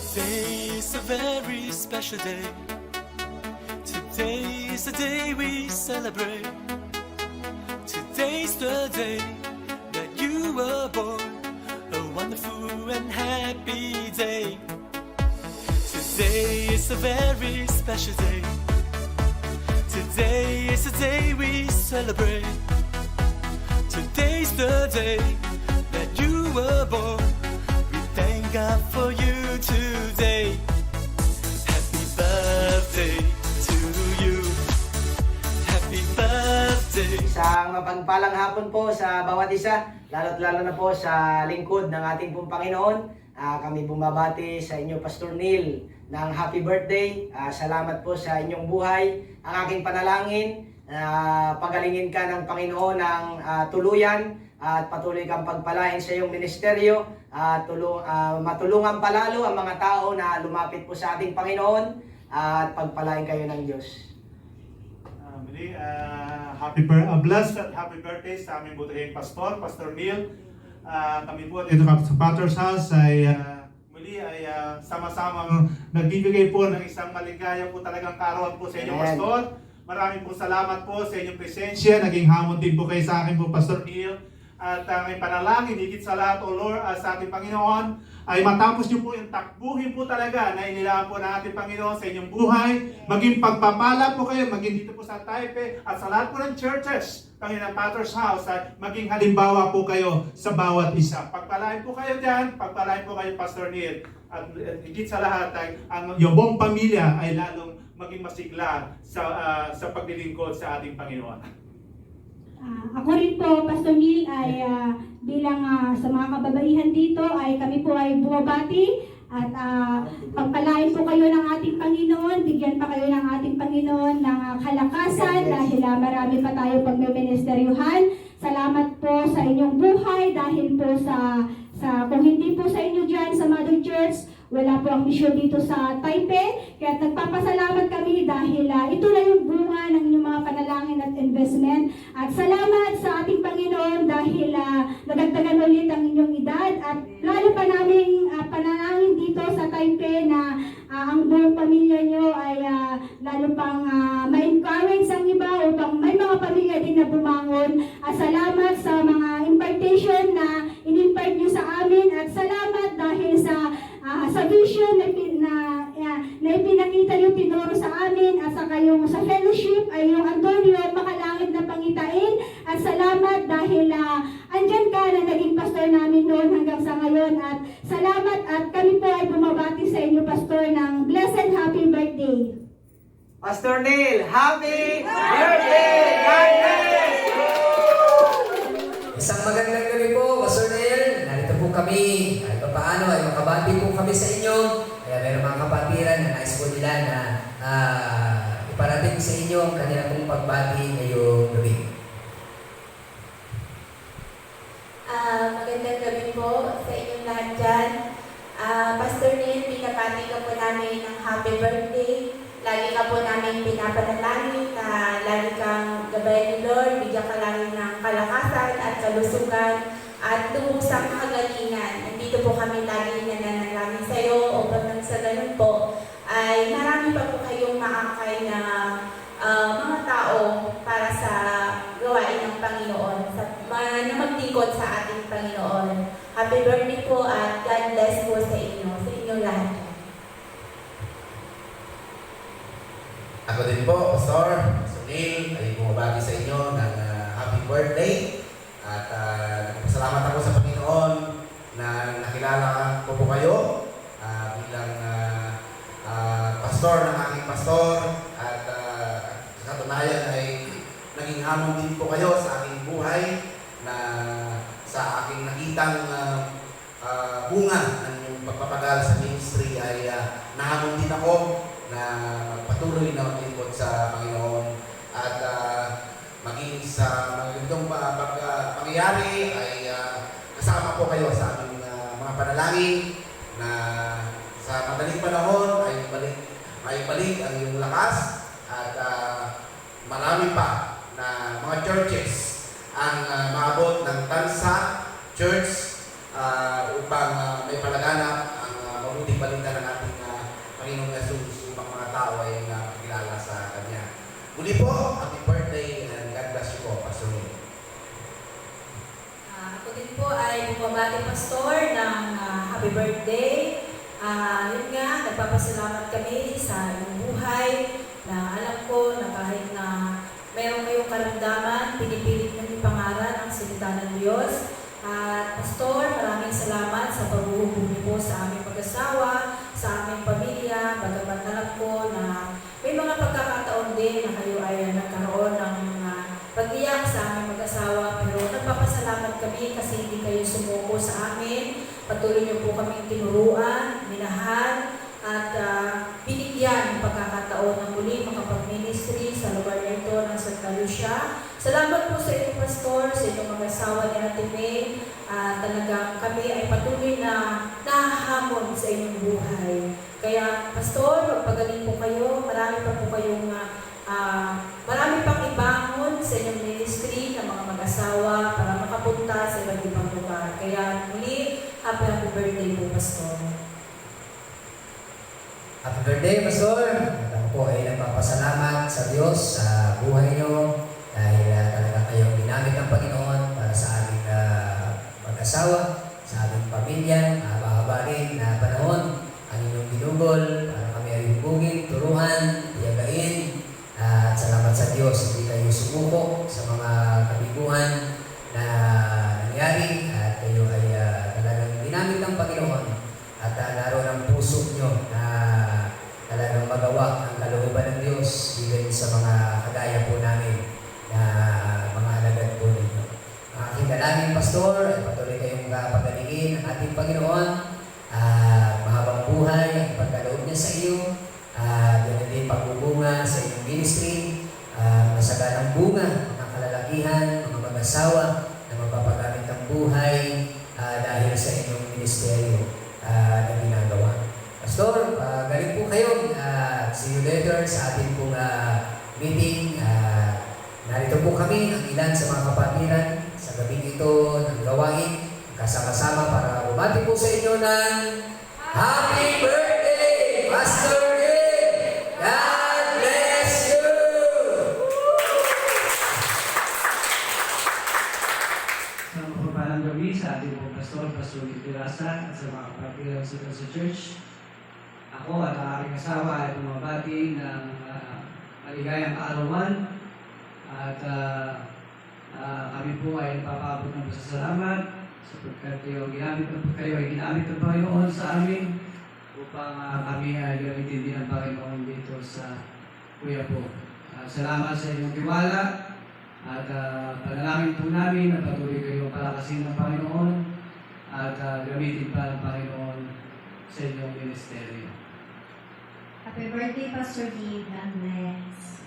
Today is a very special day. Today is the day we celebrate. Today's the day that you were born. A wonderful and happy day. Today is a very special day. Today is the day we celebrate. Today's the day that you were born. We thank God for you today. Happy birthday to you. Happy birthday. Isang mapagpalang hapon po sa bawat isa, lalo't lalo na po sa lingkod ng ating pong Panginoon. Kami bumabati sa inyo, Pastor Neil, ng happy birthday. Salamat po sa inyong buhay. Ang aking panalangin, pagalingin ka ng Panginoon ng tuluyan at patuloy kang pagpalain sa iyong ministeryo at matulungan palalo ang mga tao na lumapit po sa ating Panginoon at pagpalain kayo ng Diyos. Blessed at happy birthday sa aming butihing pastor, Pastor Neil. Kami po dito sa Potter's House ay muli ay sama-samang nagbibigay po ng isang maligaya po talagang kaarawan po sa inyo, Pastor. Maraming po salamat po sa inyong presensya. Naging hamon din po kayo sa akin po, Pastor Neil. At ang panalangin, higit sa lahat, O Lord, sa ating Panginoon, ay matapos niyo po yung takbuhin po talaga na inilaan po ng ating Panginoon sa inyong buhay. Maging pagpapala po kayo, maging dito po sa Taipei at sa lahat po ng churches, Panginoon Potter's House, ay maging halimbawa po kayo sa bawat isa. Pagpalain po kayo dyan, pagpalain po kayo, Pastor Neil. At higit sa lahat, ay ang buong pamilya ay lalong maging masigla sa paglilingkod sa ating Panginoon. Ako rin po, Pastor Neil, ay bilang sa mga kababaihan dito, ay kami po ay bumabati at pagpalain po kayo ng ating Panginoon, bigyan pa kayo ng ating Panginoon ng kalakasan dahil marami pa tayo pagmeministeryuhan. Salamat po sa inyong buhay dahil po sa kung hindi po sa inyo dyan sa Mother Church, wala po ang misyon dito sa Taipei. Kaya nagpapasalamat kami dahil ito na yung bunga ng inyong mga panalangin at investment. At salamat sa ating Panginoon dahil nadagdagan ulit ang inyong edad. At lalo pa naming panalangin dito sa Taipei na ang buong pamilya nyo ay lalo pang ma-encourage ang iba upang may mga pamilya din na bumangon. At salamat sa mga impartation na in-impart nyo sa amin. At salamat dahil sa vision na ipinakita yung tinuro sa amin at saka yung sa fellowship ay yung Antonio makalangit na pangitain. At salamat dahil andyan ka na naging pastor namin noon hanggang sa ngayon. At salamat at kami po ay bumabati sa inyo, Pastor, ng blessed happy birthday. Pastor Neil, happy birthday! God bless! Isang magandang gabi po, Pastor Neil. Narito po kami. Kahit pa paano ay makabati po kami sa inyo. Kaya meron mga kapatiran na nais po nila na iparating sa inyo ang kanilang pong pagbati ngayong gabi. Magandang gabi po sa inyong lahat dyan. Pastor Neil, pinapati ka po namin ng happy birthday. Lagi ka po namin pinapanalangin na lagi kang gabayan ni Lord, bigyan ka lagi ng kalakasan at kalusugan at lubusang kagalingan. Nandito po kami lagi nananalangin sa iyo upang nang sa ganun po ay marami pa po kayong maakay na mga tao para sa gawain ng Panginoon, na magtikod sa ating Panginoon. Happy birthday po at God bless po sa inyong lahat. Ako din po, Pastor Neil, ay bumabati sa inyo ng happy birthday. At nagpasalamat ako sa Panginoon na nakilala ko po kayo bilang pastor ng aking pastor. At sa katunayan ay naging hamon din po kayo sa aking buhay na sa aking nakitang bunga ng inyong pagpapagal sa ministry ay nahamon din ako na patuloy na maglingkod sa Panginoon at maging sa mga ganitong pangyayari ay kasama po kayo sa aming mga panalangin na sa madaling panahon ay balik ang iyong lakas at marami pa na mga churches ang maabot ng Tansa Church upang may palaganap ang mabuting balita ng ating tao ay nakakilala sa kanya. Muli po, happy birthday and God bless you po, Pastor Neil. Ako din po ay bumabati pastor ng happy birthday. Yun nga, nagpapasalamat kami sa iyong buhay na alam ko na kahit na mayroon kayong karamdaman, pinipilit ng pangaral ang salita ng Diyos. At pastor, maraming salamat sa paghuhubog niyo po sa aming mag-asawa, sa aming pamilya, bagamat alam ko na may mga pagkakataon din na kayo ay nagkaroon ng pag-iyak sa aming mag-asawa, pero nagpapasalamat kami kasi hindi kayo sumuko sa amin. Patuloy niyo po kaming tinuruan, minahal, at binigyan ng pagkakataon na muli makapag-ministry sa lugar na ito ng Santa Lucia. Salamat po sa inyong pastor, sa inyong mag-asawa ni Ate May. Talagang kami ay patuloy na nahahamon sa inyong buhay. Kaya pastor, magpagaling po kayo, marami pa po kayong marami pang ibangon sa inyong ministry ng mga mag-asawa para makapunta sa iba't ibang lugar. Kaya muli, happy birthday po, Pastor. Happy birthday, Pastor! Ako po ay nagpapasalamat sa Diyos sa buhay niyo dahil talaga kayong ginamit ng Panginoon para sa aming mag-asawa, sa aming pamilya, mahaba rin na panahon ang inyong ginugol para kami ay hubugin, turuan, tiyagain. At salamat sa Diyos, hindi kayo sumuko sa mga kabiguan na nangyari at kayo ay talagang ginamit ng Panginoon at naroon ang puso nyo na talagang magawa ang kalooban ng Diyos even sa mga kagaya po namin na mga alagad po ninyo. Ang aking dalangin, Pastor, ay patuloy kayong pagalingin ang ating Panginoon, mahabang buhay ang pagkaloob niya sa iyo, ganun din pagbubunga sa inyong ministry, masaganang bunga, mga kalalakihan, mga mag-asawa na magpapagamit ng buhay dahil sa inyong ministeryo na ginagawa. Pastor, galing po kayo. See you later sa ating pong meeting. Narito po kami, ang ilan sa mga kapatiran sa gabing ito ng gawain, kasama-sama para bumati po sa inyo ng Happy Birthday, Pastor Neil! God bless you! Sa mapagpalang gabi sa ating pong pastor, Pastor Pirasa, at sa mga kapatiran sa church. Ako at ang aking asawa ay bumabati ng maligayang kaarawan at kami po ay nagpapaabot ng pasasalamat sapagkat kayo ay ginamit ng Panginoon sa amin upang kami ay gamitin din ng Panginoon dito sa Kuya po. Salamat sa inyong tiwala at panalangin po namin na patuloy kayong palakasin ng Panginoon at gamitin pa ng Panginoon sa inyong ministeryo. Happy birthday, Pastor Dave. God bless.